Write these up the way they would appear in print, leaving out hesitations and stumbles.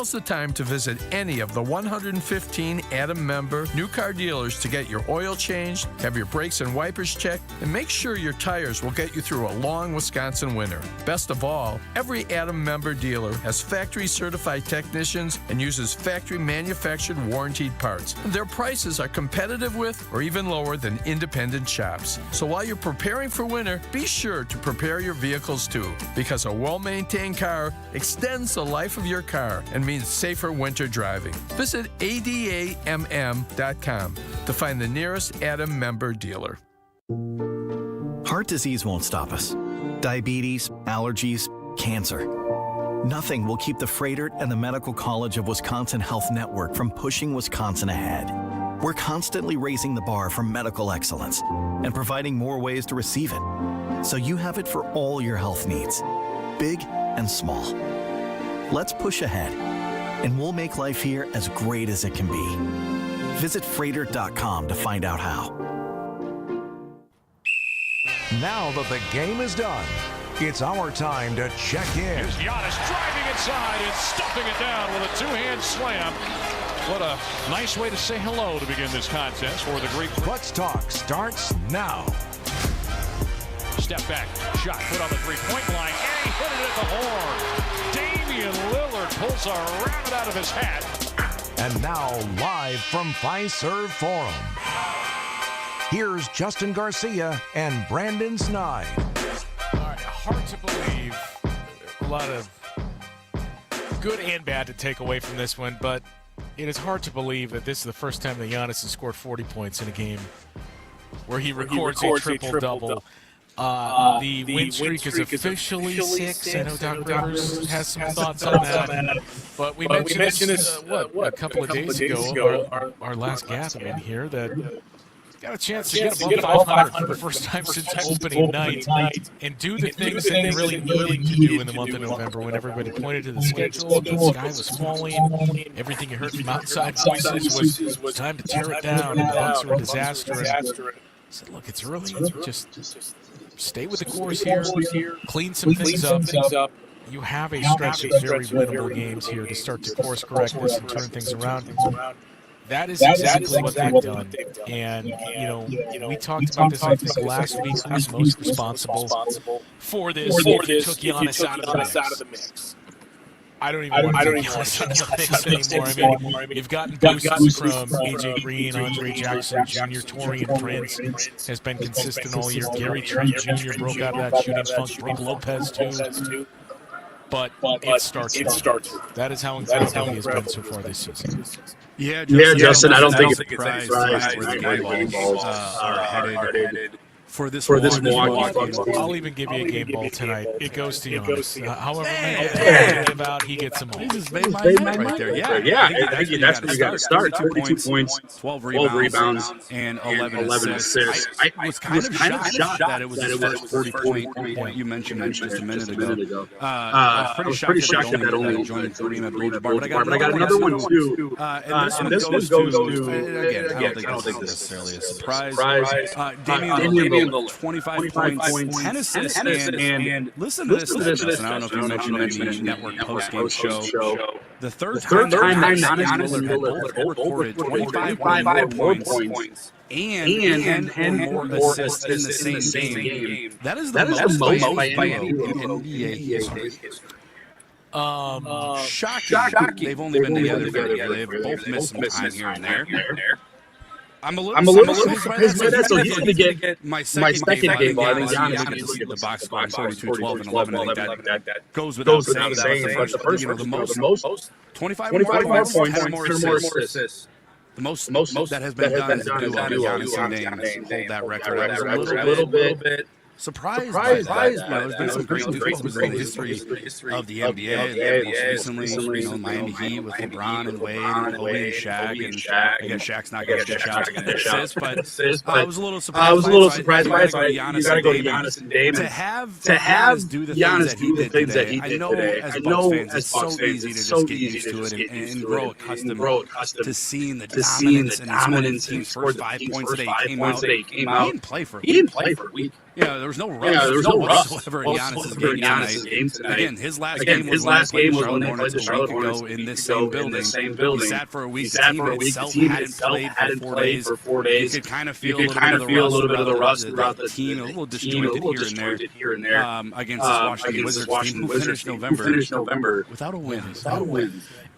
Now's the time to visit any of the 115 Adam member new car dealers to get your oil changed, have your brakes and wipers checked, and make sure your tires will get you through a long Wisconsin winter. Best of all, every Adam member dealer has factory certified technicians and uses factory manufactured warranted parts. Their prices are competitive with or even lower than independent shops. So while you're preparing for winter, be sure to prepare your vehicles too, because a well-maintained car extends the life of your car and means safer winter driving. Visit adamm.com to find the nearest Adam member dealer. Heart disease won't stop us. Diabetes, allergies, cancer. Nothing will keep the Freighter and the Medical College of Wisconsin Health Network from pushing Wisconsin ahead. We're constantly raising the bar for medical excellence and providing more ways to receive it, so you have it for all your health needs, big and small. Let's push ahead, and we'll make life here as great as it can be. Visit Freighter.com to find out how. Now that the game is done, it's our time to check in. Here's Giannis driving inside and stuffing it down with a two-hand slam. What a nice way to say hello to begin this contest for the Greek. Let's Talk starts now. Step back, shot put on the three-point line, and he hit it at the horn. Damian Lillard pulls a rabbit out of his hat. And now, live from Fiserv Forum, here's Justin Garcia and Brandon Snide. All right, hard to believe. A lot of good and bad to take away from this one, but it is hard to believe that this is the first time that Giannis has scored 40 points in a game where he records a triple-double. The win streak is officially 6. I know Doc Rivers has some thoughts on that. But we mentioned this, a couple of days ago, our last gathering here, that got a chance to get above 500 for the first time since opening night and do the things that they really needed to do in the month of November when everybody pointed to the schedule, the sky was falling, everything you heard from outside voices was time to tear it down, and the Bucks were a disaster. And I said, look, it's early, just stay with the course here, clean some things up. You have a stretch of very winnable games here to start to course correct this and turn things around. That is exactly what they've done. And, we talked about this, I think, last week. Who's most responsible for this if you took Giannis out of the mix? I don't even want to take Giannis out of the mix anymore. I mean, you've gotten boosts from A.J. Green, Andre Jackson Jr., Taurean Prince has been consistent all year. Gary Trent Jr. broke out of that shooting funk. Brook Lopez, too. But it starts. That is how incredible he has been so far this season. Yeah, Justin, I don't think it's any surprise where the game balls are headed for this Milwaukee. I'll even give you a game ball tonight. It goes to Giannis. However many about, he gets them all. He just made my mind right there. Yeah. I think that's where you got to start. 32 points, 12 rebounds, and 11 assists. I was kind of shocked that it was his first 40-point. You mentioned just a minute ago. I was pretty shocked that only joined Kareem Abdul-Jabbar, but I got another one too. And this one goes to, again, I don't think this is necessarily a surprise. Damian 25 points, 10 assists, and listen to this. And I don't know if you mentioned it in the network post-game show. The third time Giannis and Lillard had both recorded 25 more points and 10 more assists in the same game. That is the most by any in NBA history. Shocking. They've only been together. They've both missed some time here and there. I'm a little surprised by that. So he's going to get my second game ball. I think Giannis will get the box score 42, 12, and 11. I think that goes without saying. But the most 25 more points, 10 more assists. The most that has been done to do Giannis and Dame hold that record. I was a little bit surprised by that. There's been some great duos in the history of the NBA. Most recently, Miami Heat with LeBron and Wade and Kobe and Shaq. And I guess Shaq's not going to get shots and assists, but I was a little surprised by it. You got to go to Giannis and Dame. To have Giannis do the things that he did today. I know as Bucks fans, it's so easy to just get used to it and grow accustomed to seeing the dominance and his team scored 5 points today. He came out. He didn't play for a week. Yeah, there was no rust whatsoever in Giannis's game tonight. Again, his last game was when they played the Charlotte Hornets a week ago in this same building. He sat for a week. The team itself hadn't played for 4 days. You could kind of feel a little bit of the rust throughout the team. A little disjointed here and there against this Washington Wizards team who finished November without a win.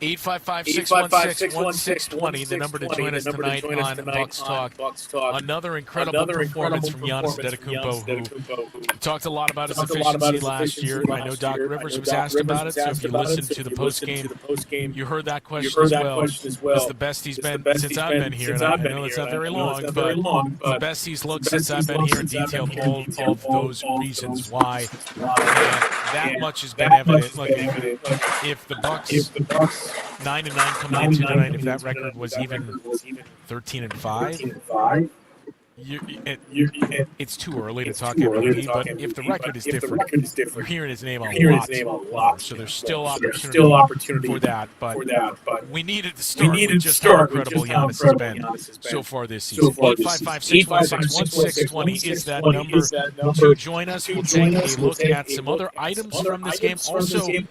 855-616-1620, the number to join us tonight on Bucks Talk. Another incredible performance from Giannis Antetokounmpo, who talked a lot about his efficiency last year. I know Doc Rivers was asked about it, so if you listened to the postgame, you heard that question as well. It's the best he's been since I've been here, and I know it's not very long, but the best he's looked since I've been here, and detailed all of those reasons why. That much has been evident. Like, if the Bucks 9-9 coming into tonight, if that record was even 13-5, it's too early to talk MVP, but if the record is different, you're hearing his name a lot. So there's still opportunity for that. But we needed to start with just how incredible Giannis has been so far this season. 855-616-1620 is that number to join us. We'll take a look at some other items from this game.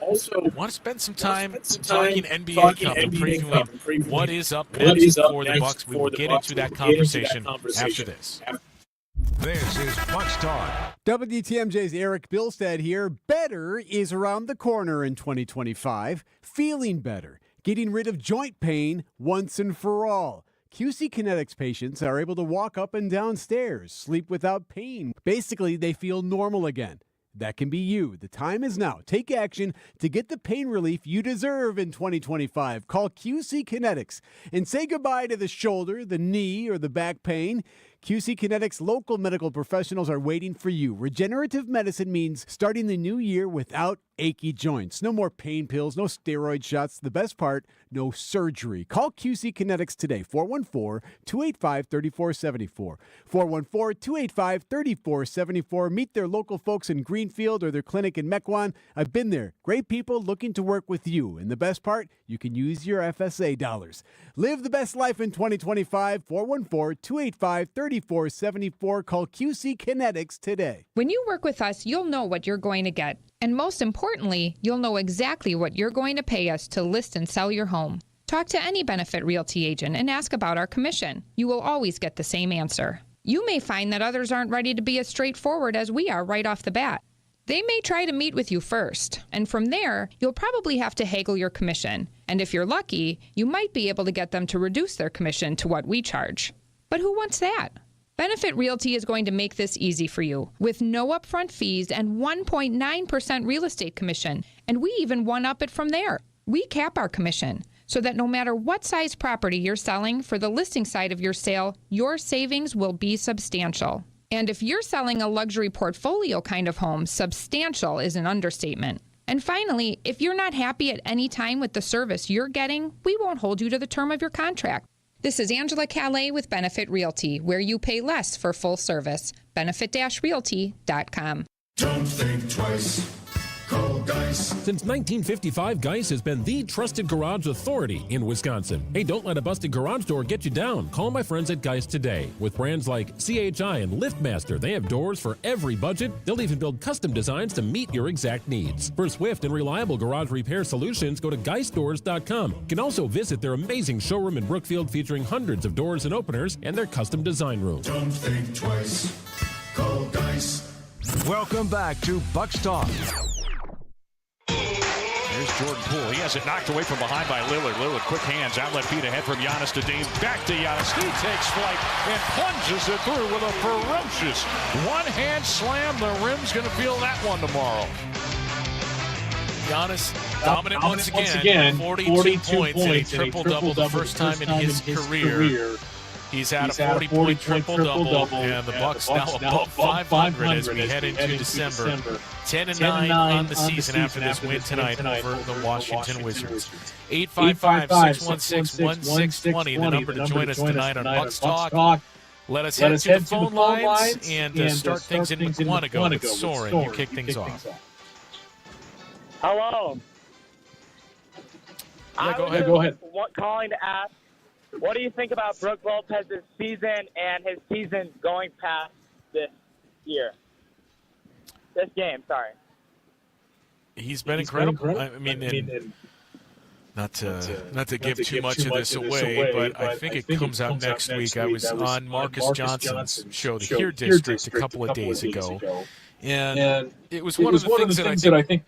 Also, want to spend some time talking NBA Cup and previewing what is up next for the Bucks. We will get into that conversation after this. This is Bucks Talk. WTMJ's Eric Bilstead here. Better is around the corner in 2025. Feeling better. Getting rid of joint pain once and for all. QC Kinetics patients are able to walk up and down stairs, sleep without pain. Basically, they feel normal again. That can be you. The time is now. Take action to get the pain relief you deserve in 2025. Call QC Kinetics and say goodbye to the shoulder, the knee, or the back pain. QC Kinetics local medical professionals are waiting for you. Regenerative medicine means starting the new year without achy joints. No more pain pills, no steroid shots. The best part, no surgery. Call QC Kinetics today, 414-285-3474. 414-285-3474. Meet their local folks in Greenfield or their clinic in Mequon. I've been there. Great people looking to work with you. And the best part, you can use your FSA dollars. Live the best life in 2025. 414-285-3474. Call QC Kinetics today. When you work with us, you'll know what you're going to get. And most importantly, you'll know exactly what you're going to pay us to list and sell your home. Talk to any Benefit Realty agent and ask about our commission. You will always get the same answer. You may find that others aren't ready to be as straightforward as we are right off the bat. They may try to meet with you first, and from there, you'll probably have to haggle your commission. And if you're lucky, you might be able to get them to reduce their commission to what we charge. But who wants that? Benefit Realty is going to make this easy for you with no upfront fees and 1.9% real estate commission. And we even one-up it from there. We cap our commission so that no matter what size property you're selling for the listing side of your sale, your savings will be substantial. And if you're selling a luxury portfolio kind of home, substantial is an understatement. And finally, if you're not happy at any time with the service you're getting, we won't hold you to the term of your contract. This is Angela Calais with Benefit Realty, where you pay less for full service. Benefit-realty.com. Don't think twice. Call Geis. Since 1955, Geis has been the trusted garage authority in Wisconsin. Hey, don't let a busted garage door get you down. Call my friends at Geis today. With brands like CHI and LiftMaster, they have doors for every budget. They'll even build custom designs to meet your exact needs. For swift and reliable garage repair solutions, go to geisdoors.com. You can also visit their amazing showroom in Brookfield featuring hundreds of doors and openers and their custom design room. Don't think twice. Call Geis. Welcome back to Bucks Talk. Here's Jordan Poole. He has it knocked away from behind by Lillard. Lillard, quick hands, outlet feed ahead from Giannis to Dame. Back to Giannis. He takes flight and plunges it through with a ferocious one-hand slam. The rim's going to feel that one tomorrow. Giannis dominant once again. 42 points and a triple-double the first time in his career. He's had a 40-point triple-double, and the Bucks now above 500 as we head into December. 10-9 on the season after this win tonight over the Washington Wizards. 855-616-1620, the number to join us tonight on Bucks Talk. Let us head to the phone lines and start things in McWanago with Soren. You kick things off. Hello. Yeah, go ahead. Calling to ask, what do you think about Brook Lopez's season and his season going past this year? This game, sorry. He's been incredible. I mean, not to give too much of this away, but I think it comes out next week. I was on Marcus Johnson's show, the Here District, a couple of days ago, and it was one of the things that I think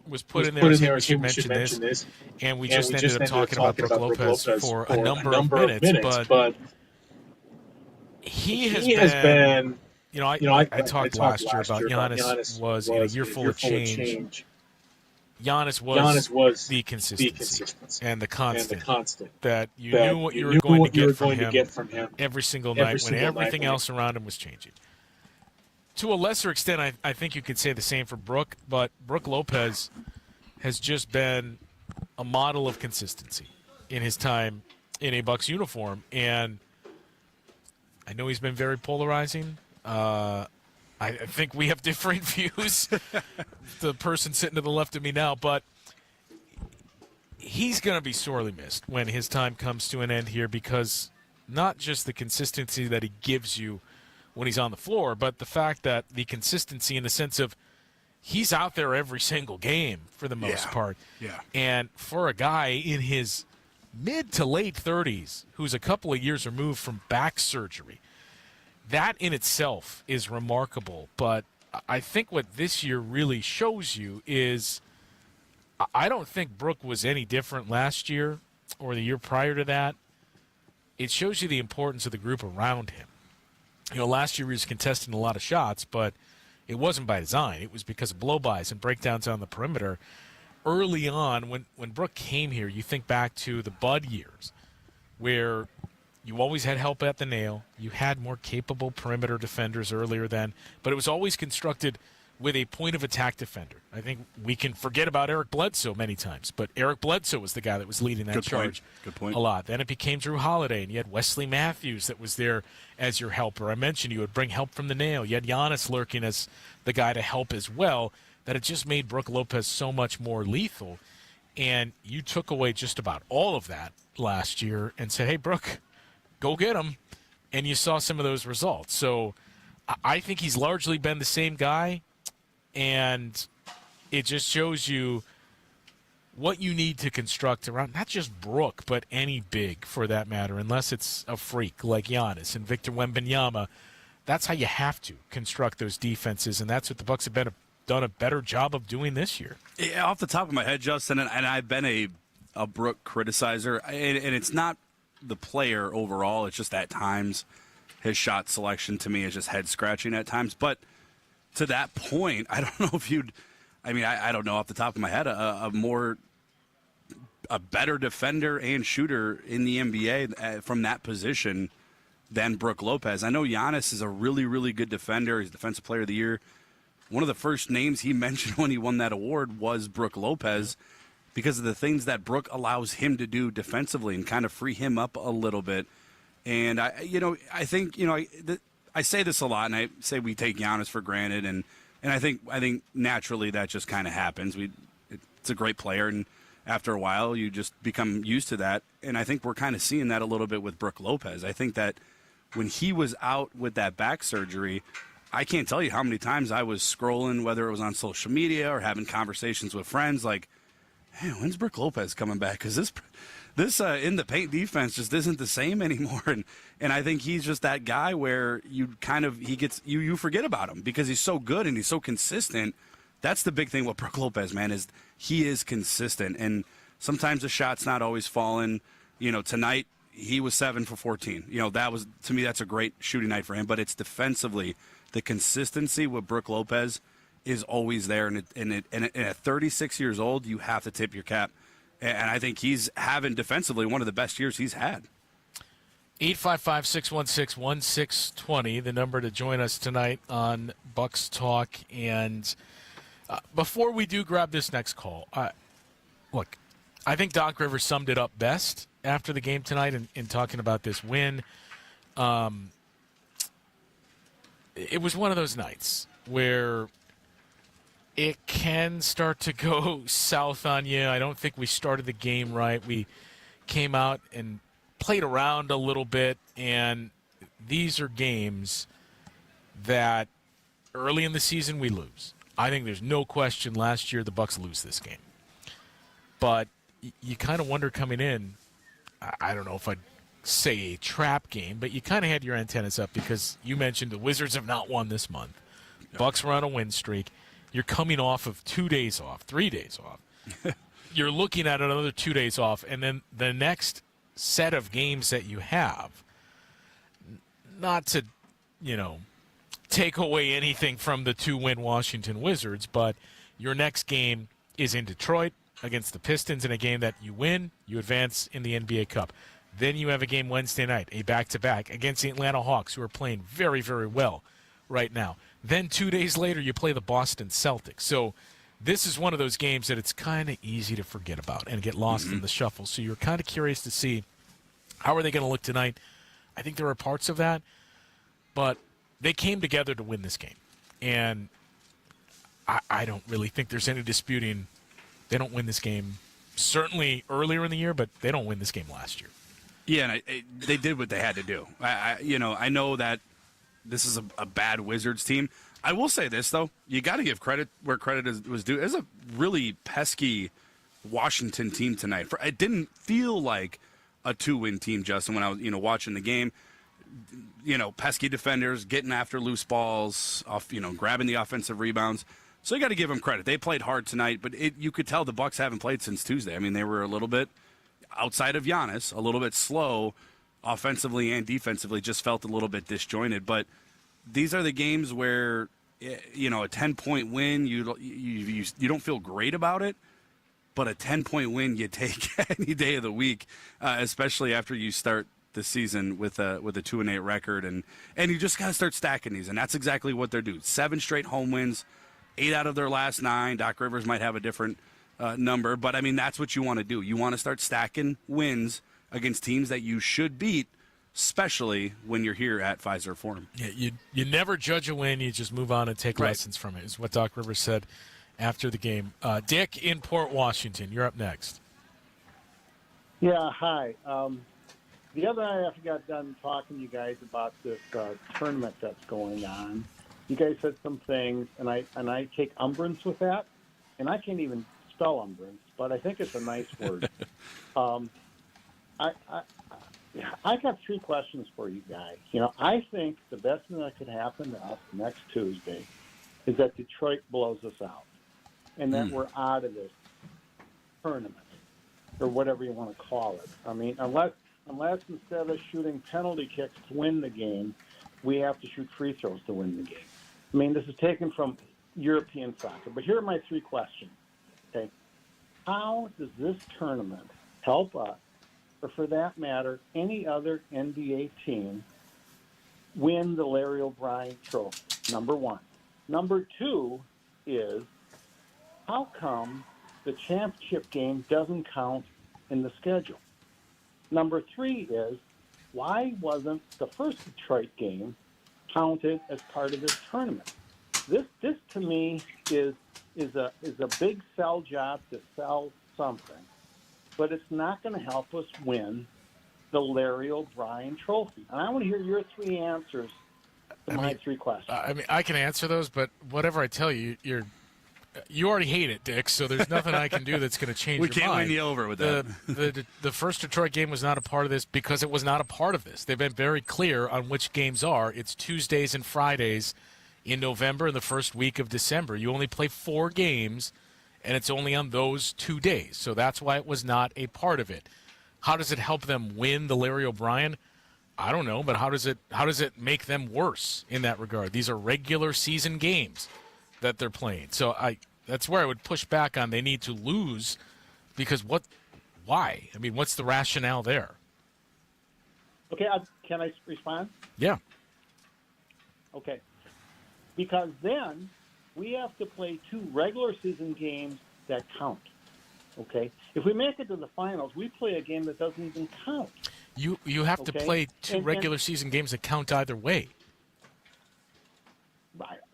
was put in there as, hey, we should mention this, and we just ended up talking about Brook Lopez for a number of minutes, but he has been, I talked last year about Giannis was in a year full of change. Giannis was the consistency and the constant that you knew what you were going to get from him every single night when everything else around him was changing. To a lesser extent, I think you could say the same for Brook, but Brook Lopez has just been a model of consistency in his time in a Bucks uniform, and I know he's been very polarizing. I think we have different views, the person sitting to the left of me now, but he's going to be sorely missed when his time comes to an end here, because not just the consistency that he gives you when he's on the floor, but the fact that the consistency in the sense of he's out there every single game for the most part. Yeah. And for a guy in his mid to late 30s who's a couple of years removed from back surgery, that in itself is remarkable. But I think what this year really shows you is I don't think Brook was any different last year or the year prior to that. It shows you the importance of the group around him. Last year he was contesting a lot of shots, but it wasn't by design. It was because of blow-bys and breakdowns on the perimeter. Early on, when Brook came here, you think back to the Bud years where you always had help at the nail. You had more capable perimeter defenders earlier then, but it was always constructed with a point-of-attack defender. I think we can forget about Eric Bledsoe many times, but Eric Bledsoe was the guy that was leading that charge a lot. Then it became Drew Holiday, and you had Wesley Matthews that was there as your helper. I mentioned you would bring help from the nail. You had Giannis lurking as the guy to help as well, that it just made Brook Lopez so much more lethal. And you took away just about all of that last year and said, hey, Brook, go get him. And you saw some of those results. So I think he's largely been the same guy, and it just shows you what you need to construct around not just Brook, but any big for that matter, unless it's a freak like Giannis and Victor Wembanyama. That's how you have to construct those defenses, and that's what the Bucks have done a better job of doing this year. Yeah, off the top of my head, Justin, and I've been a Brook criticizer, and it's not the player overall. It's just at times his shot selection to me is just head-scratching at times. But to that point, I don't know if I don't know off the top of my head, a better defender and shooter in the NBA from that position than Brook Lopez. I know Giannis is a really, really good defender. He's Defensive Player of the Year. One of the first names he mentioned when he won that award was Brook Lopez because of the things that Brook allows him to do defensively and kind of free him up a little bit. And I think I say this a lot, and I say we take Giannis for granted, and I think naturally that just kind of happens. It's a great player, and after a while you just become used to that. And I think we're kind of seeing that a little bit with Brook Lopez. I think that when he was out with that back surgery, I can't tell you how many times I was scrolling, whether it was on social media or having conversations with friends, like, hey, when's Brook Lopez coming back? Because this in the paint defense just isn't the same anymore. And I think he's just that guy where you forget about him because he's so good and he's so consistent. That's the big thing with Brook Lopez, man, is he is consistent. And sometimes the shot's not always falling. Tonight he was 7 for 14. To me, that's a great shooting night for him. But it's defensively, the consistency with Brook Lopez is always there. And at 36 years old, you have to tip your cap. And I think he's having defensively one of the best years he's had. 855-616-1620, the number to join us tonight on Bucks Talk. And before we do grab this next call, look, I think Doc Rivers summed it up best after the game tonight in talking about this win. It was one of those nights where it can start to go south on you. I don't think we started the game right. We came out and played around a little bit, and these are games that early in the season we lose. I think there's no question last year the Bucks lose this game. But you kind of wonder coming in, I don't know if I'd say a trap game, but you kind of had your antennas up because you mentioned the Wizards have not won this month. Bucks were on a win streak. You're coming off of 2 days off, 3 days off. You're looking at another 2 days off, and then the next set of games that you have, not to, take away anything from the 2-win Washington Wizards, but your next game is in Detroit against the Pistons in a game that you win, you advance in the NBA Cup. Then you have a game Wednesday night, a back-to-back against the Atlanta Hawks, who are playing very, very well right now. Then 2 days later, you play the Boston Celtics. So this is one of those games that it's kind of easy to forget about and get lost in the shuffle. So you're kind of curious to see how are they going to look tonight. I think there are parts of that, but they came together to win this game. And I don't really think there's any disputing they don't win this game. Certainly earlier in the year, but they don't win this game last year. Yeah, and they did what they had to do. I know that this is a bad Wizards team. I will say this, though. You got to give credit where credit was due. It's a really pesky Washington team tonight. It didn't feel like a 2-win team, Justin, when I was watching the game. Pesky defenders, getting after loose balls, grabbing the offensive rebounds. So you got to give them credit. They played hard tonight, but you could tell the Bucks haven't played since Tuesday. I mean, they were a little bit, outside of Giannis, a little bit slow offensively and defensively, just felt a little bit disjointed. But these are the games where, a 10-point win, you don't feel great about it, but a 10-point win you take any day of the week, especially after you start the season with a 2-8 record, and you just got to start stacking these, and that's exactly what they're doing. 7 straight home wins, 8 out of their last 9. Doc Rivers might have a different number, but I mean that's what you want to do. You want to start stacking wins against teams that you should beat, especially when you're here at Fiserv Forum. Yeah, you never judge a win; you just move on and take lessons from it. Is what Doc Rivers said after the game. Dick in Port Washington, you're up next. Yeah, hi. The other night after I got done talking to you guys about this tournament that's going on, you guys said some things, and I take umbrance with that, and I can't even spell umbrance, but I think it's a nice word. I got 3 questions for you guys. I think the best thing that could happen to us next Tuesday is that Detroit blows us out, and that we're out of this tournament, or whatever you want to call it. I mean, unless instead of shooting penalty kicks to win the game, we have to shoot free throws to win the game. I mean, this is taken from European soccer. But here are my 3 questions. Okay, how does this tournament help us, or for that matter, any other NBA team, win the Larry O'Brien Trophy? Number 1. Number 2 is, how come the championship game doesn't count in the schedule? Number 3 is, why wasn't the first Detroit game counted as part of this tournament? This to me is a big sell job to sell something, but it's not going to help us win the Larry O'Brien Trophy. And I want to hear your 3 answers to my 3 questions. I can answer those, but whatever I tell you, you already hate it, Dick, so there's nothing I can do that's going to change your mind. We can't win you over with that. The first Detroit game was not a part of this because it was not a part of this. They've been very clear on which games are. It's Tuesdays and Fridays in November and the first week of December. You only play 4 games, and it's only on those 2 days. So that's why it was not a part of it. How does it help them win the Larry O'Brien? I don't know, but how does it make them worse in that regard? These are regular season games that they're playing. So that's where I would push back on they need to lose, because why? I mean, what's the rationale there? Okay, can I respond? Yeah. Okay. Because then we have to play 2 regular season games that count. Okay? If we make it to the finals, we play a game that doesn't even count. You have to play 2 regular season games that count either way.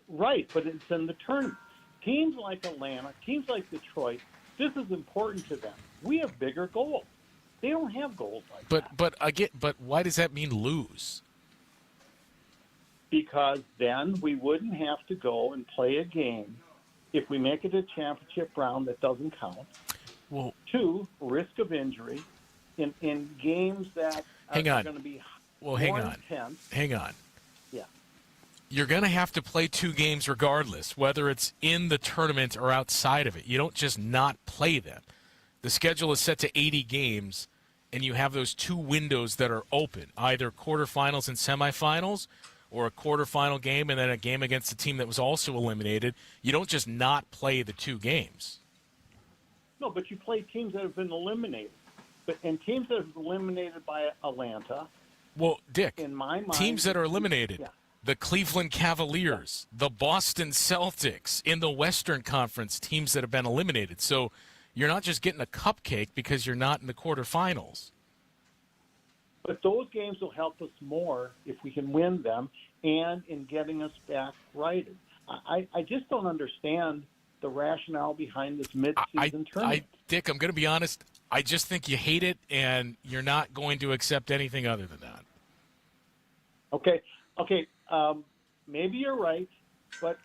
Right, but it's in the tournament. Teams like Atlanta, teams like Detroit, this is important to them. We have bigger goals. They don't have goals like that. But why does that mean lose? because then we wouldn't have to go and play a game if we make it a championship round that doesn't count. Well, 2, risk of injury in games that are going to be more intense. Hang on. Yeah. You're going to have to play 2 games regardless, whether it's in the tournament or outside of it. You don't just not play them. The schedule is set to 80 games, and you have those 2 windows that are open, either quarterfinals and semifinals or a quarterfinal game and then a game against a team that was also eliminated. You don't just not play the 2 games. No, but you play teams that have been eliminated. And teams that have been eliminated by Atlanta. Well, Dick, in my mind, teams that are eliminated, yeah. The Cleveland Cavaliers, the Boston Celtics, in the Western Conference, teams that have been eliminated. So you're not just getting a cupcake because you're not in the quarterfinals. But those games will help us more if we can win them and in getting us back righted. I just don't understand the rationale behind this mid-season tournament. Dick, I'm going to be honest. I just think you hate it, and you're not going to accept anything other than that. Okay. Maybe you're right, but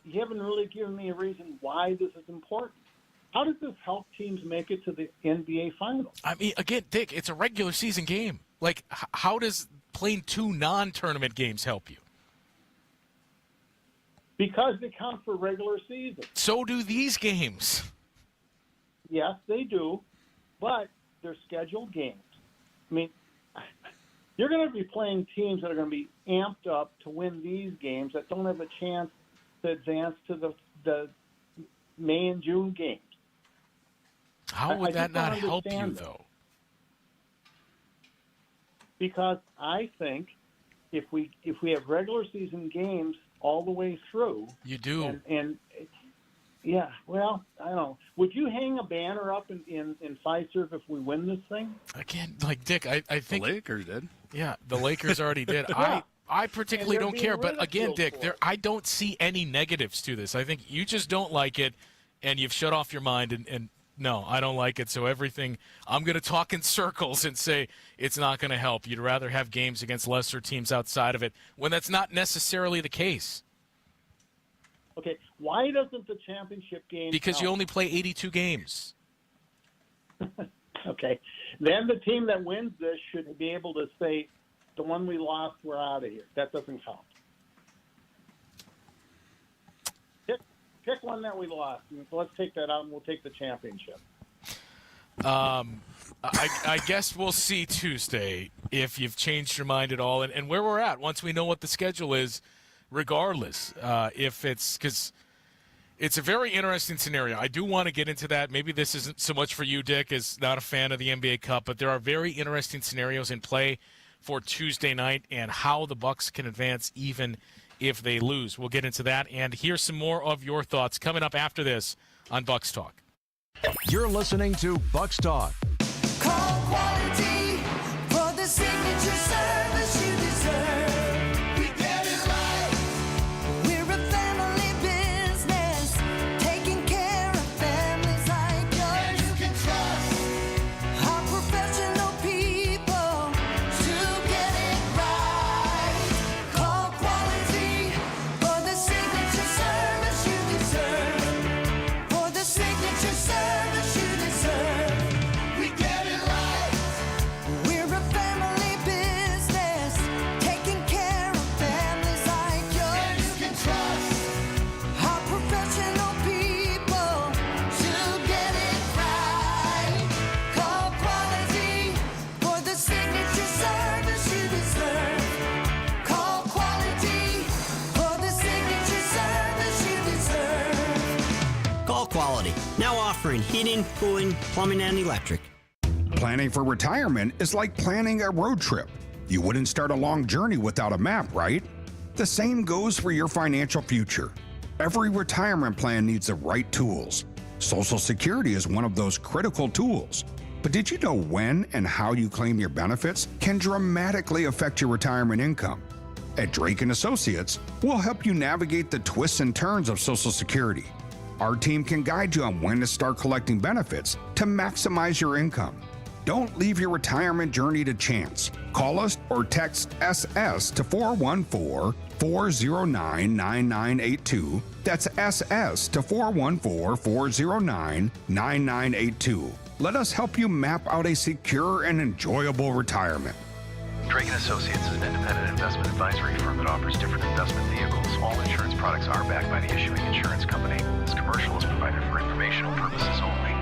you haven't really given me a reason why this is important. How does this help teams make it to the NBA Finals? I mean, again, Dick, it's a regular season game. Like, how does playing 2 non-tournament games help you? Because they count for regular season. So do these games. Yes, they do, but they're scheduled games. I mean, you're going to be playing teams that are going to be amped up to win these games that don't have a chance to advance to the May and June games. How would that not help you, that. though? Because I think if we have regular season games all the way through, you do. And yeah, well, I don't know. Would you hang a banner up in Fiserv if we win this thing? Again, like Dick, I think the Lakers did. Yeah, the Lakers already did. Yeah. I particularly don't care, but again, Dick, I I don't see any negatives to this. I think you just don't like it, and you've shut off your mind. And no, I don't like it. So everything, I'm going to talk in circles and say it's not going to help. You'd rather have games against lesser teams outside of it when that's not necessarily the case. Okay, why doesn't the championship game Because count? you only play 82 games. Okay, then the team that wins this should be able to say, the one we lost, we're out of here. That doesn't count. Pick one that we lost. Let's take that out, and we'll take the championship. I guess we'll see Tuesday if you've changed your mind at all and where we're at once we know what the schedule is, regardless. If it's because it's a very interesting scenario. I do want to get into that. Maybe this isn't so much for you, Dick, as not a fan of the NBA Cup, but there are very interesting scenarios in play for Tuesday night and how the Bucks can advance even if they lose. We'll get into that, and here's some more of your thoughts coming up after this on Bucks Talk. You're listening to Bucks Talk. Call quality for the signature service you deserve. We get it right. We're a family business, taking care of families like yours. And you can trust our professional people to get it right. Call quality for the signature service you deserve. For the signature service you deserve. We get it right. We're a family business, taking care of families like yours. And you can trust our professional people to get it right. Call quality for the signature service you deserve. Call quality for the signature service you deserve. Call Quality, now offering heating, cooling, plumbing, and electric. Planning for retirement is like planning a road trip. You wouldn't start a long journey without a map, right? The same goes for your financial future. Every retirement plan needs the right tools. Social Security is one of those critical tools. But did you know when and how you claim your benefits can dramatically affect your retirement income? At Drake & Associates, we'll help you navigate the twists and turns of Social Security. Our team can guide you on when to start collecting benefits to maximize your income. Don't leave your retirement journey to chance. Call us or text SS to 414-409-9982. That's SS to 414-409-9982. Let us help you map out a secure and enjoyable retirement. Drake & Associates is an independent investment advisory firm that offers different investment vehicles. All insurance products are backed by the issuing insurance company. This commercial is provided for informational purposes only.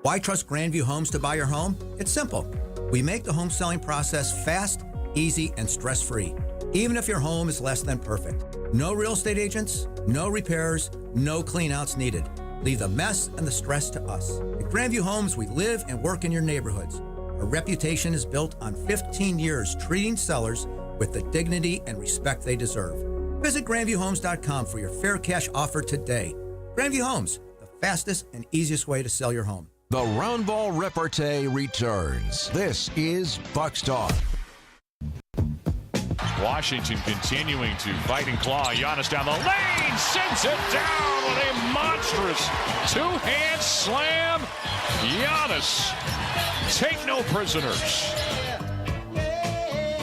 Why trust Grandview Homes to buy your home? It's simple. We make the home selling process fast, easy, and stress-free, even if your home is less than perfect. No real estate agents, no repairs, no cleanouts needed. Leave the mess and the stress to us. At Grandview Homes, we live and work in your neighborhoods. Our reputation is built on 15 years treating sellers with the dignity and respect they deserve. Visit GrandviewHomes.com for your fair cash offer today. Grandview Homes, the fastest and easiest way to sell your home. The Roundball Repartee returns. This is Bucks Talk. Washington continuing to fight and claw. Giannis down the lane, sends it down with a monstrous two-hand slam. Giannis, take no prisoners.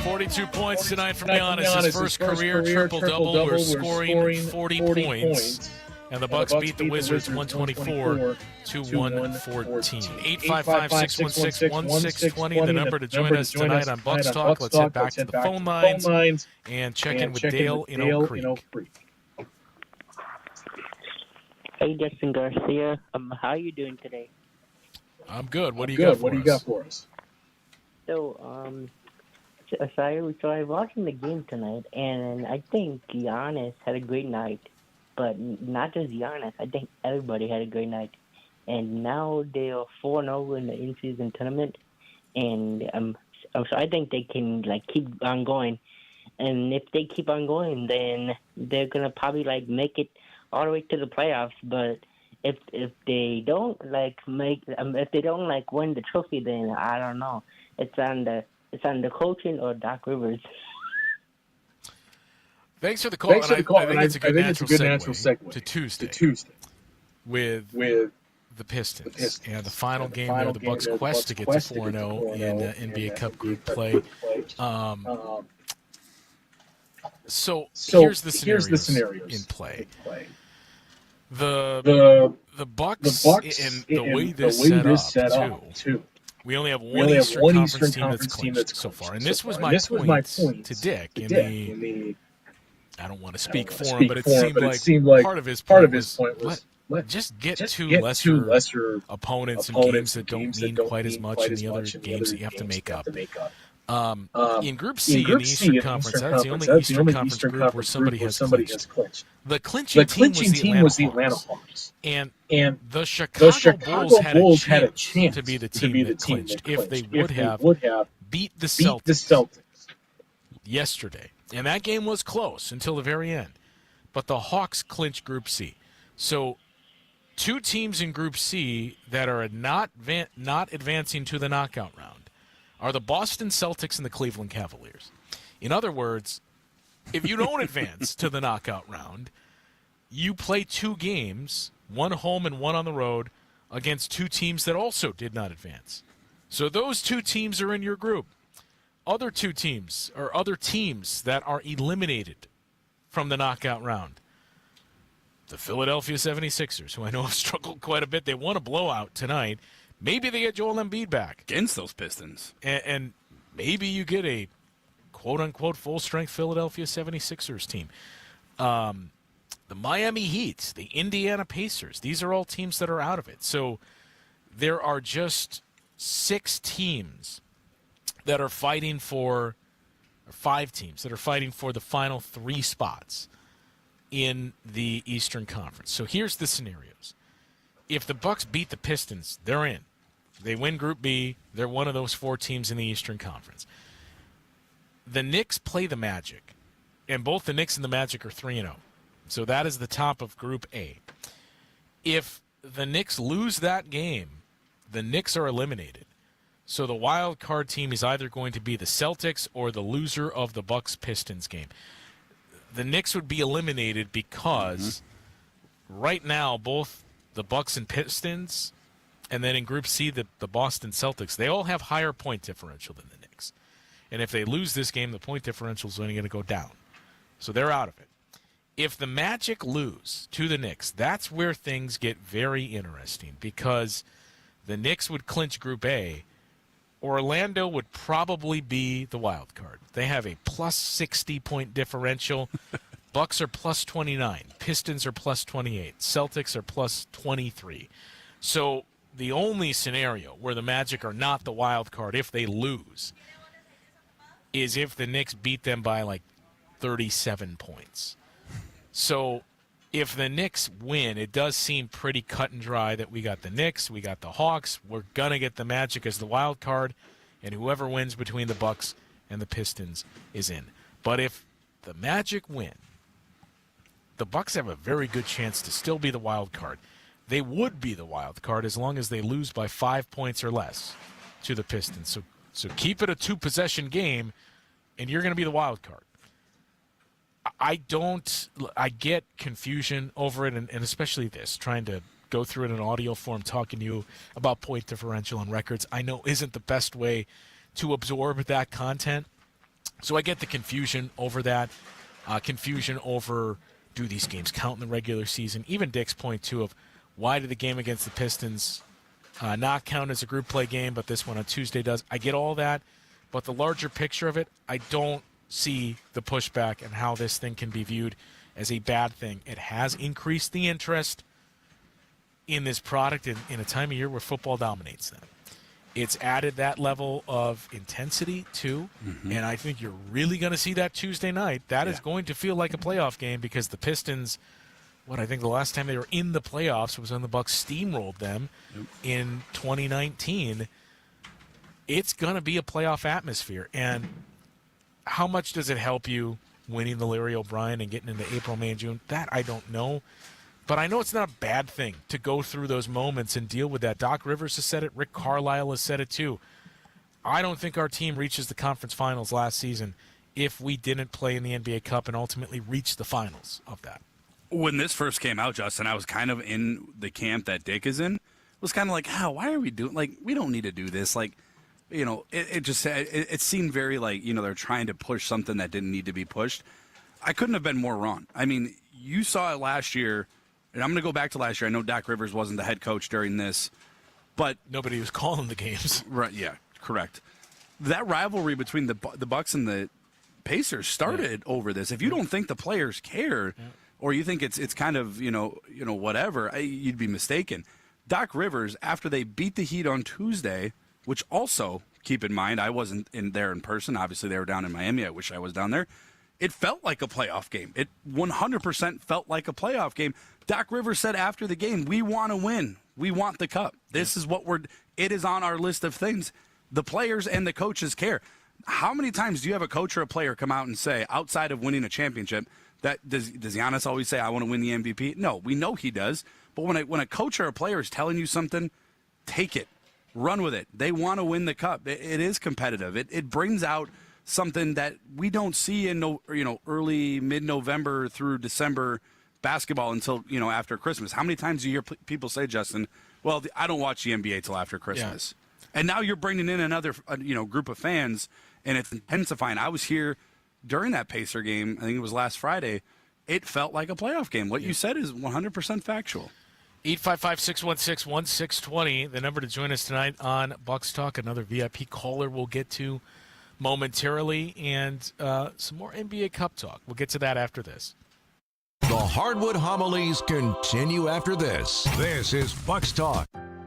42 points tonight from Giannis. His first career triple-double. We're scoring 40 points. And the Bucks beat the Wizards 124 to 114. 855-616-1620, the number to join us tonight on Bucks Talk. Let's head back to the phone lines and check in with Dale in Oak Creek. Hey, Justin Garcia. How are you doing today? I'm good. What do you got for us? So, I was watching the game tonight, and I think Giannis had a great night. But not just Giannis. I think everybody had a great night. And now they're 4-0 in the in-season tournament. And so I think they can, keep on going. And if they keep on going, then they're going to probably, make it all the way to the playoffs. But if they don't, if they don't, win the trophy, then I don't know. It's on the coaching or Doc Rivers. Thanks for the call. I think it's a good natural segue to Tuesday with the Pistons. And the final game there, the Bucks' quest to get to 4-0 in NBA Cup group play. So here's the scenarios in play. The Bucks and the way this set up too. We only have one Eastern Conference team that's clinched so far, and this was my point to Dick in the. I don't want to speak for him, but it seemed like part of his point was just get two lesser opponents and games that don't mean quite as much in the other games that you have to make up. In Group C in the Eastern Conference, that's the only Eastern Conference group where somebody has clinched. The clinching team was the Atlanta Hawks. And the Chicago Bulls had a chance to be the team that clinched if they would have beat the Celtics yesterday. And that game was close until the very end. But the Hawks clinched Group C. So two teams in Group C that are not advancing to the knockout round are the Boston Celtics and the Cleveland Cavaliers. In other words, if you don't advance to the knockout round, you play two games, one home and one on the road, against two teams that also did not advance. So those two teams are in your group. Other two teams, or other teams that are eliminated from the knockout round. The Philadelphia 76ers, who I know have struggled quite a bit. They won a blowout tonight. Maybe they get Joel Embiid back. Against those Pistons. And maybe you get a quote-unquote full-strength Philadelphia 76ers team. The Miami Heat, the Indiana Pacers, these are all teams that are out of it. So there are just 6 teams that are fighting for, or 5 teams that are fighting for the final 3 spots in the Eastern Conference. So here's the scenarios. If the Bucks beat the Pistons, they're in. They win Group B, they're one of those 4 teams in the Eastern Conference. The Knicks play the Magic, and both the Knicks and the Magic are 3-0. So that is the top of Group A. If the Knicks lose that game, the Knicks are eliminated. So the wild card team is either going to be the Celtics or the loser of the Bucks-Pistons game. The Knicks would be eliminated because right now both the Bucks and Pistons And then in Group C, the Boston Celtics, they all have higher point differential than the Knicks. And if they lose this game, the point differential is only going to go down. So they're out of it. If the Magic lose to the Knicks, that's where things get very interesting because the Knicks would clinch Group A. Orlando would probably be the wild card. They have a plus 60 point differential. Bucks are plus 29. Pistons are plus 28. Celtics are plus 23. So the only scenario where the Magic are not the wild card if they lose is if the Knicks beat them by like 37 points. So if the Knicks win, it does seem pretty cut and dry that we got the Knicks, we got the Hawks, we're going to get the Magic as the wild card, and whoever wins between the Bucks and the Pistons is in. But if the Magic win, the Bucks have a very good chance to still be the wild card. They would be the wild card as long as they lose by 5 points or less to the Pistons. So keep it a 2-possession game, and you're going to be the wild card. I get confusion over it, and especially this, trying to go through it in audio form, talking to you about point differential and records, I know isn't the best way to absorb that content. So I get the confusion over that, confusion over do these games count in the regular season. Even Dick's point, too, of why did the game against the Pistons not count as a group play game, but this one on Tuesday does. I get all that, but the larger picture of it, I don't see the pushback and how this thing can be viewed as a bad thing. It has increased the interest in this product in a time of year where football dominates them. It's added that level of intensity, too, and I think you're really going to see that Tuesday night. That is going to feel like a playoff game because the Pistons, I think the last time they were in the playoffs was when the Bucks steamrolled them in 2019. It's going to be a playoff atmosphere, and how much does it help you winning the Larry O'Brien and getting into April, May, and June? That I don't know. But I know it's not a bad thing to go through those moments and deal with that. Doc Rivers has said it. Rick Carlisle has said it too. I don't think our team reaches the conference finals last season if we didn't play in the NBA Cup and ultimately reach the finals of that. When this first came out, Justin, I was kind of in the camp that Dick is in. It was kind of like, why are we doing, we don't need to do this. It seemed very they're trying to push something that didn't need to be pushed. I couldn't have been more wrong. I mean, you saw it last year, and I'm going to go back to last year. I know Doc Rivers wasn't the head coach during this, but nobody was calling the games. Right? Yeah, correct. That rivalry between the Bucks and the Pacers started over this. If you don't think the players care, or you think it's kind of whatever, you'd be mistaken. Doc Rivers, after they beat the Heat on Tuesday, which also, keep in mind, I wasn't there in person. Obviously, they were down in Miami. I wish I was down there. It felt like a playoff game. It 100% felt like a playoff game. Doc Rivers said after the game, we want to win. We want the cup. This is what it is on our list of things. The players and the coaches care. How many times do you have a coach or a player come out and say, outside of winning a championship, that does Giannis always say, I want to win the MVP? No, we know he does. But when a coach or a player is telling you something, take it. Run with it. They want to win the cup. It is competitive. It brings out something that we don't see in early mid-November through December basketball until after Christmas. How many times do you hear people say, Justin, well, I don't watch the NBA till after Christmas? Yeah. And now you're bringing in another group of fans, and it's intensifying. I was here during that Pacer game. I think it was last Friday. It felt like a playoff game. What you said is 100% factual. 855-616-1620, the number to join us tonight on Bucks Talk. Another VIP caller we'll get to momentarily, and some more NBA Cup talk. We'll get to that after this. The Hardwood Homilies continue after this. This is Bucks Talk.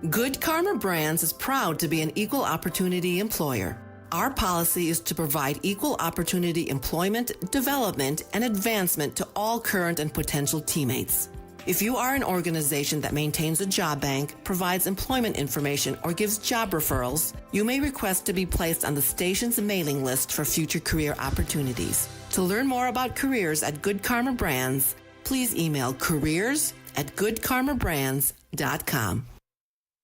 Good Karma Brands is proud to be an equal opportunity employer. Our policy is to provide equal opportunity employment, development, and advancement to all current and potential teammates. If you are an organization that maintains a job bank, provides employment information, or gives job referrals, you may request to be placed on the station's mailing list for future career opportunities. To learn more about careers at Good Karma Brands, please email careers@goodkarmabrands.com.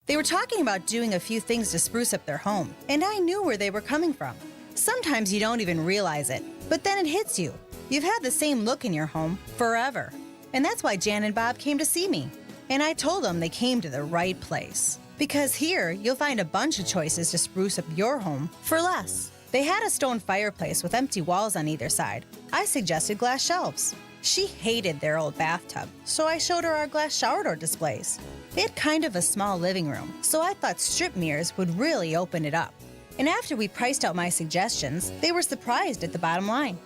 They were talking about doing a few things to spruce up their home, and I knew where they were coming from. Sometimes you don't even realize it, but then it hits you. You've had the same look in your home forever. And that's why Jan and Bob came to see me. And I told them they came to the right place. Because here, you'll find a bunch of choices to spruce up your home for less. They had a stone fireplace with empty walls on either side. I suggested glass shelves. She hated their old bathtub, so I showed her our glass shower door displays. They had kind of a small living room, so I thought strip mirrors would really open it up. And after we priced out my suggestions, they were surprised at the bottom line.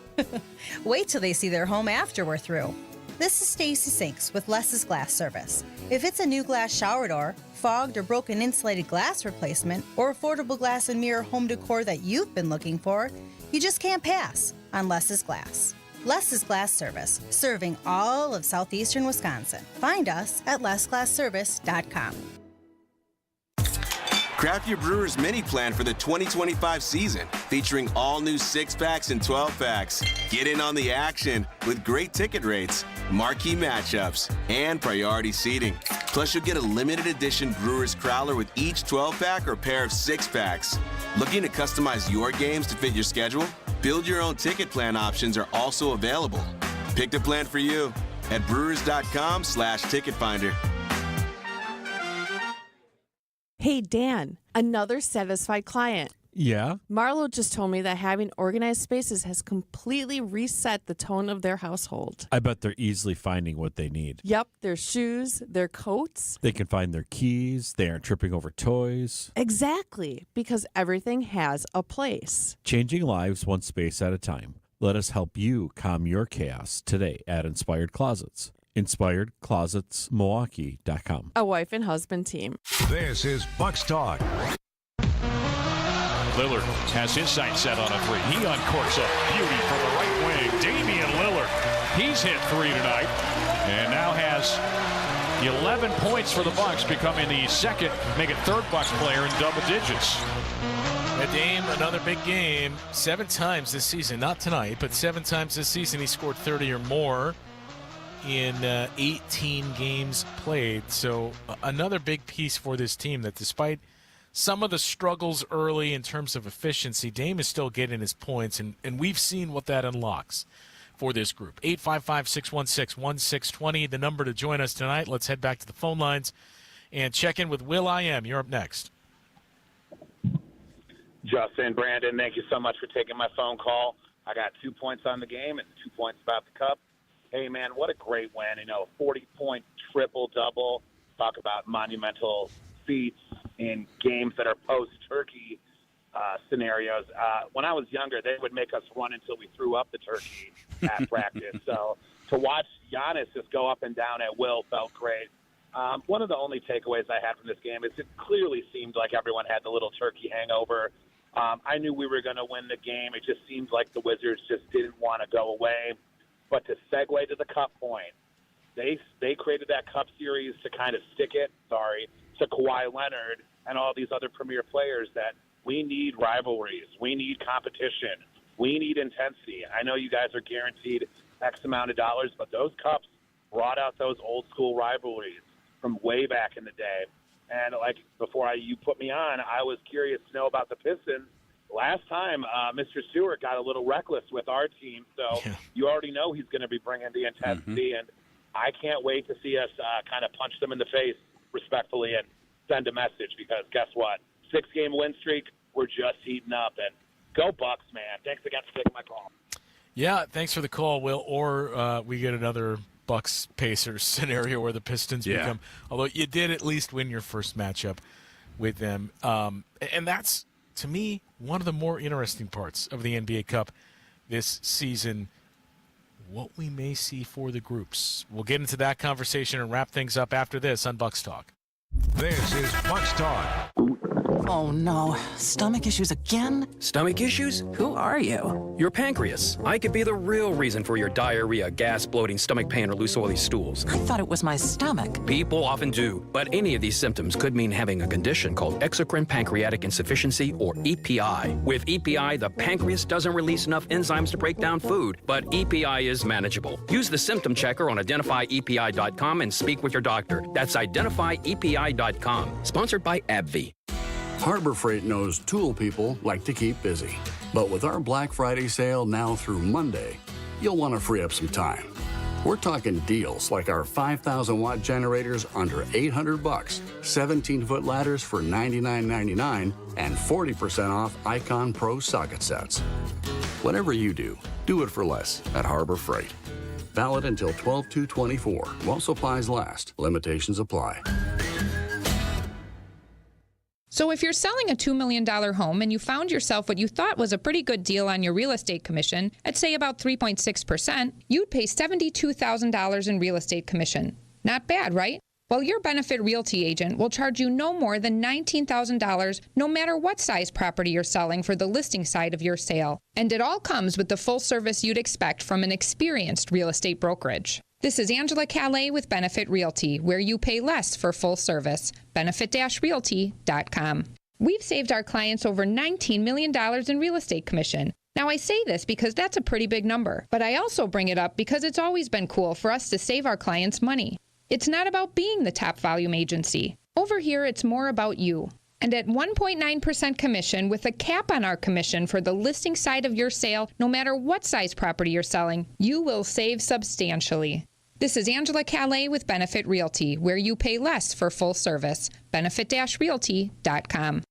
Wait till they see their home after we're through. This is Stacy Sinks with Less's Glass Service. If it's a new glass shower door, fogged or broken insulated glass replacement, or affordable glass and mirror home decor that you've been looking for, you just can't pass on Less's Glass. Less's Glass Service, serving all of southeastern Wisconsin. Find us at lessglassservice.com. Craft your Brewers mini plan for the 2025 season, featuring all new 6-packs and 12-packs. Get in on the action with great ticket rates, marquee matchups, and priority seating. Plus, you'll get a limited edition Brewers Crowler with each 12-pack or pair of 6-packs. Looking to customize your games to fit your schedule? Build your own ticket plan options are also available. Pick the plan for you at brewers.com/ticket finder. Hey, Dan, another satisfied client. Yeah? Marlo just told me that having organized spaces has completely reset the tone of their household. I bet they're easily finding what they need. Yep, their shoes, their coats. They can find their keys. They aren't tripping over toys. Exactly, because everything has a place. Changing lives one space at a time. Let us help you calm your chaos today at Inspired Closets. InspiredClosetsMilwaukee.com. A wife and husband team. This is Bucks Talk. Lillard has his sights set on a three. He uncorks a beauty from the right wing. Damian Lillard, he's hit 3 tonight and now has 11 points for the Bucks, becoming the second, make it third Bucks player in double digits. Dame, another big game. 7 times this season, not tonight, but 7 times this season he scored 30 or more in 18 games played. So another big piece for this team that despite some of the struggles early in terms of efficiency, Dame is still getting his points, and we've seen what that unlocks for this group. 855-616-1620, the number to join us tonight. Let's head back to the phone lines and check in with Will I Am. You're up next. Justin, Brandon, thank you so much for taking my phone call. I got 2 points on the game and 2 points about the Cup. Hey, man, what a great win. 40-point triple-double. Talk about monumental feats in games that are post-turkey scenarios. When I was younger, they would make us run until we threw up the turkey at practice. So to watch Giannis just go up and down at will felt great. One of the only takeaways I had from this game is it clearly seemed like everyone had the little turkey hangover. I knew we were going to win the game. It just seemed like the Wizards just didn't want to go away. But to segue to the Cup point, they created that Cup series to kind of stick it, to Kawhi Leonard and all these other premier players that we need rivalries. We need competition. We need intensity. I know you guys are guaranteed X amount of dollars, but those Cups brought out those old school rivalries from way back in the day. And before you put me on, I was curious to know about the Pistons. Last time, Mr. Stewart got a little reckless with our team, so you already know he's going to be bringing the intensity, and I can't wait to see us kind of punch them in the face respectfully and send a message, because guess what? 6-game win streak, we're just heating up, and go Bucks, man. Thanks again for taking my call. Yeah, thanks for the call, Will. Or we get another Bucks-Pacers scenario where the Pistons become, although you did at least win your first matchup with them. And that's, to me, one of the more interesting parts of the NBA Cup this season, what we may see for the groups. We'll get into that conversation and wrap things up after this on Bucks Talk. This is Bucks Talk. Oh no, stomach issues again? Stomach issues? Who are you? Your pancreas. I could be the real reason for your diarrhea, gas, bloating, stomach pain, or loose oily stools. I thought it was my stomach. People often do, but any of these symptoms could mean having a condition called exocrine pancreatic insufficiency, or EPI. With EPI, the pancreas doesn't release enough enzymes to break down food, but EPI is manageable. Use the symptom checker on identifyepi.com and speak with your doctor. That's identifyepi.com. Sponsored by AbbVie. Harbor Freight knows tool people like to keep busy. But with our Black Friday sale now through Monday, you'll want to free up some time. We're talking deals like our 5,000-watt generators under $800, 17-foot ladders for $99.99, and 40% off Icon Pro socket sets. Whatever you do, do it for less at Harbor Freight. Valid until 12/2/24 while supplies last. Limitations apply. So if you're selling a $2 million home and you found yourself what you thought was a pretty good deal on your real estate commission, at say about 3.6%, you'd pay $72,000 in real estate commission. Not bad, right? Well, your Benefit Realty agent will charge you no more than $19,000 no matter what size property you're selling for the listing side of your sale. And it all comes with the full service you'd expect from an experienced real estate brokerage. This is Angela Calais with Benefit Realty, where you pay less for full service. Benefit-realty.com. We've saved our clients over $19 million in real estate commission. Now, I say this because that's a pretty big number, but I also bring it up because it's always been cool for us to save our clients money. It's not about being the top volume agency. Over here, it's more about you. And at 1.9% commission with a cap on our commission for the listing side of your sale, no matter what size property you're selling, you will save substantially. This is Angela Calais with Benefit Realty, where you pay less for full service. Benefit-realty.com.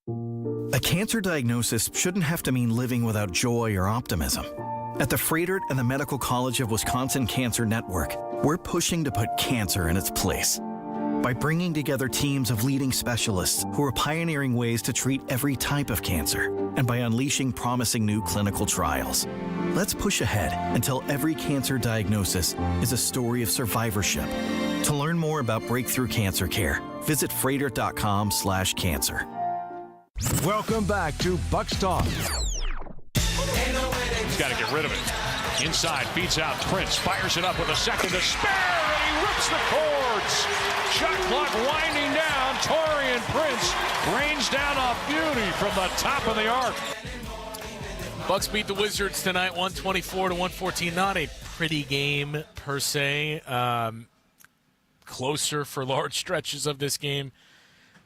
A cancer diagnosis shouldn't have to mean living without joy or optimism. At the Fredert and the Medical College of Wisconsin Cancer Network, we're pushing to put cancer in its place. By bringing together teams of leading specialists who are pioneering ways to treat every type of cancer, and by unleashing promising new clinical trials. Let's push ahead until every cancer diagnosis is a story of survivorship. To learn more about breakthrough cancer care, visit Fredert.com/cancer. Welcome back to Bucks Talk. He's got to get rid of it. Inside, feeds out Prince, fires it up with a second to spare, and he rips the cords. Shot clock winding down. Taurean Prince rains down a beauty from the top of the arc. Bucks beat the Wizards tonight, 124-114. Not a pretty game per se. Closer for large stretches of this game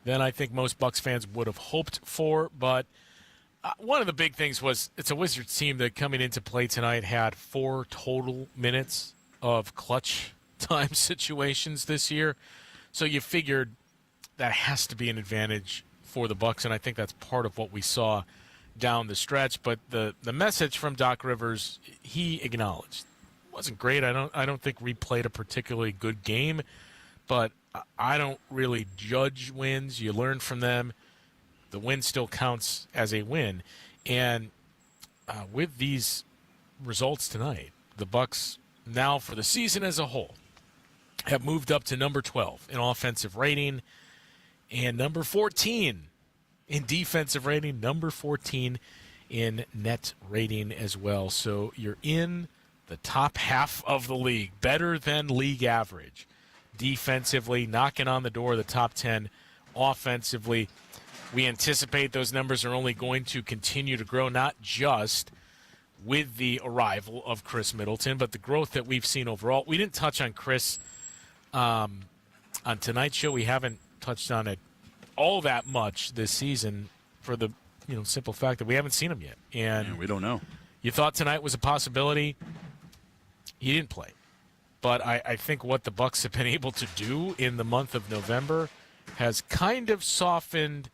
than I think most Bucks fans would have hoped for. But one of the big things was it's a Wizards team that coming into play tonight had 4 total minutes of clutch time situations this year. So you figured that has to be an advantage for the Bucks, and I think that's part of what we saw down the stretch. But the message from Doc Rivers, he acknowledged, wasn't great. I don't think we played a particularly good game, but I don't really judge wins. You learn from them. The win still counts as a win. And with these results tonight, the Bucks now for the season as a whole have moved up to number 12 in offensive rating and number 14 in defensive rating, number 14 in net rating as well. So you're in the top half of the league, better than league average. Defensively, knocking on the door of the top 10 offensively. We anticipate those numbers are only going to continue to grow, not just with the arrival of Chris Middleton, but the growth that we've seen overall. We didn't touch on Chris on tonight's show. We haven't touched on it all that much this season for the simple fact that we haven't seen him yet. And we don't know. You thought tonight was a possibility. He didn't play. But I think what the Bucks have been able to do in the month of November has kind of softened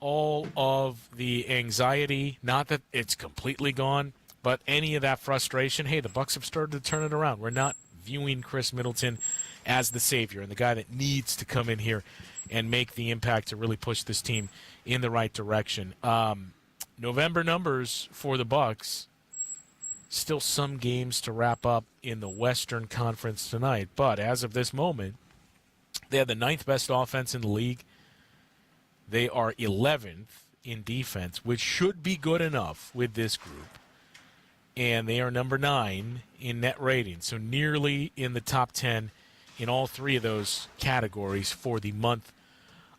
all of the anxiety. Not that it's completely gone, but any of that frustration. Hey, the Bucks have started to turn it around. We're not viewing Chris Middleton as the savior and the guy that needs to come in here and make the impact to really push this team in the right direction. November numbers for the Bucks. Still some games to wrap up in the Western Conference tonight, but as of this moment, they have the 9th best offense in the league. They are 11th in defense, which should be good enough with this group. And they are number 9 in net rating, so nearly in the top 10 in all 3 of those categories for the month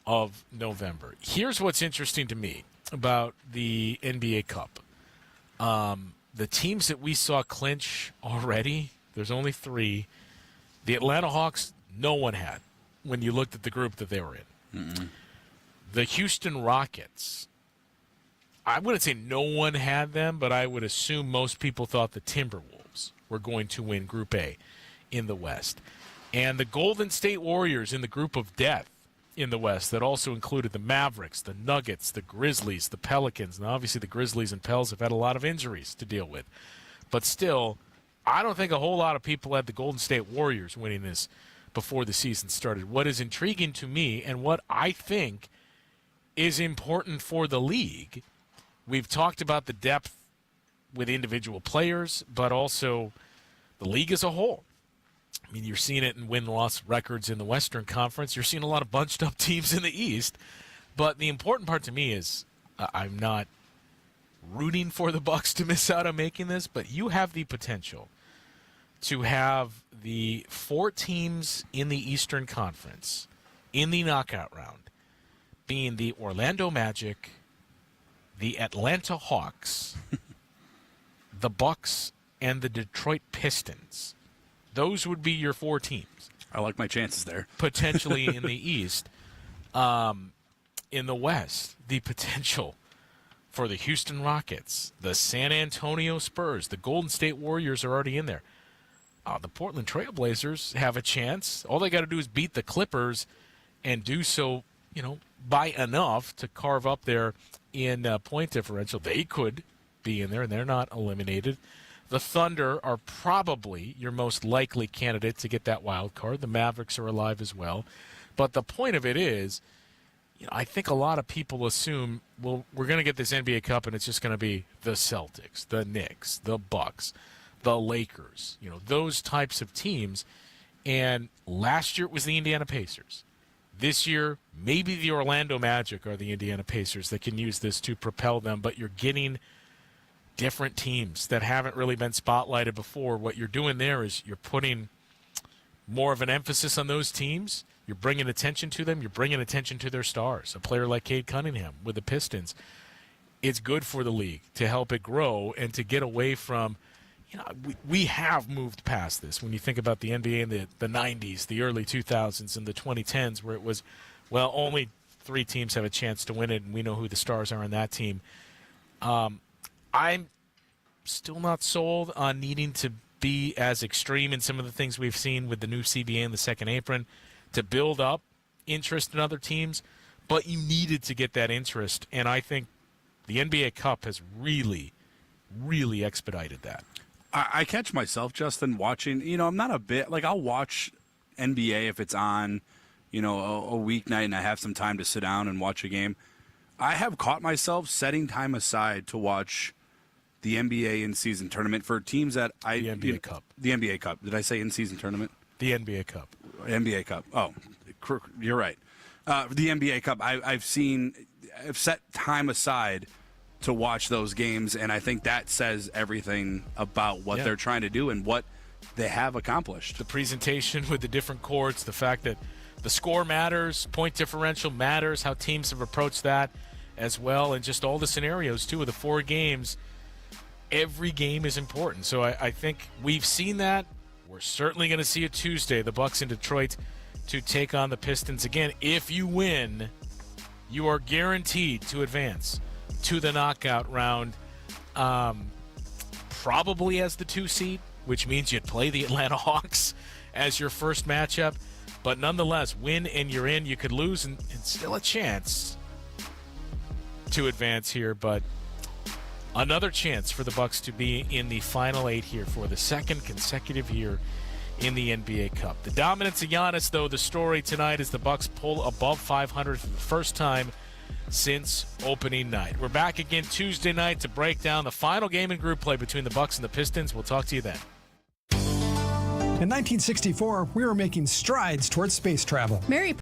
of November. Here's what's interesting to me about the NBA Cup. The teams that we saw clinch already, there's only 3. The Atlanta Hawks, no one had when you looked at the group that they were in. Mm-mm. The Houston Rockets, I wouldn't say no one had them, but I would assume most people thought the Timberwolves were going to win Group A. in the West. And the Golden State Warriors in the group of death in the West that also included the Mavericks, the Nuggets, the Grizzlies, the Pelicans. And obviously the Grizzlies and Pels have had a lot of injuries to deal with. But still, I don't think a whole lot of people had the Golden State Warriors winning this before the season started. What is intriguing to me and what I think is important for the league, we've talked about the depth with individual players, but also the league as a whole. I mean, you're seeing it in win-loss records in the Western Conference. You're seeing a lot of bunched-up teams in the East. But the important part to me is I'm not rooting for the Bucks to miss out on making this, but you have the potential to have the 4 teams in the Eastern Conference in the knockout round being the Orlando Magic, the Atlanta Hawks, the Bucks, and the Detroit Pistons. Those would be your 4 teams. I like my chances there. Potentially in the East. In the West, the potential for the Houston Rockets, the San Antonio Spurs, the Golden State Warriors are already in there. The Portland Trailblazers have a chance. All they got to do is beat the Clippers and do so, by enough to carve up there in point differential. They could be in there, and they're not eliminated. The Thunder are probably your most likely candidate to get that wild card. The Mavericks are alive as well. But the point of it is, I think a lot of people assume, well, we're going to get this NBA Cup, and it's just going to be the Celtics, the Knicks, the Bucks, the Lakers, those types of teams. And last year it was the Indiana Pacers. This year, maybe the Orlando Magic are the Indiana Pacers that can use this to propel them, but you're getting different teams that haven't really been spotlighted before. What you're doing there is you're putting more of an emphasis on those teams. You're bringing attention to them. You're bringing attention to their stars. A player like Cade Cunningham with the Pistons. It's good for the league to help it grow and to get away from, we have moved past this. When you think about the NBA in the 90s, the early 2000s, and the 2010s, where it was, well, only 3 teams have a chance to win it, and we know who the stars are on that team. I'm still not sold on needing to be as extreme in some of the things we've seen with the new CBA and the second apron to build up interest in other teams, but you needed to get that interest, and I think the NBA Cup has really, really expedited that. I catch myself, Justin, watching, I'm not a bit, I'll watch NBA if it's on, a weeknight and I have some time to sit down and watch a game. I have caught myself setting time aside to watch the NBA in-season tournament for teams that The NBA Cup. The NBA Cup. Did I say in-season tournament? The NBA Cup. NBA Cup. Oh, you're right. The NBA Cup. I've set time aside to watch those games, and I think that says everything about what they're trying to do and what they have accomplished. The presentation with the different courts, the fact that the score matters, point differential matters, how teams have approached that as well, and just all the scenarios, too, of the 4 games. Every game is important. So I think we've seen that. We're certainly going to see it Tuesday, the Bucks in Detroit to take on the Pistons again. If you win, you are guaranteed to advance to the knockout round, probably as the 2 seed, which means you'd play the Atlanta Hawks as your first matchup. But nonetheless, win and you're in. You could lose and still a chance to advance here, but another chance for the Bucks to be in the Final 8 here for the second consecutive year in the NBA Cup. The dominance of Giannis, though, the story tonight is the Bucks pull above 500 for the first time since opening night. We're back again Tuesday night to break down the final game in group play between the Bucks and the Pistons. We'll talk to you then. In 1964, we were making strides towards space travel. Mary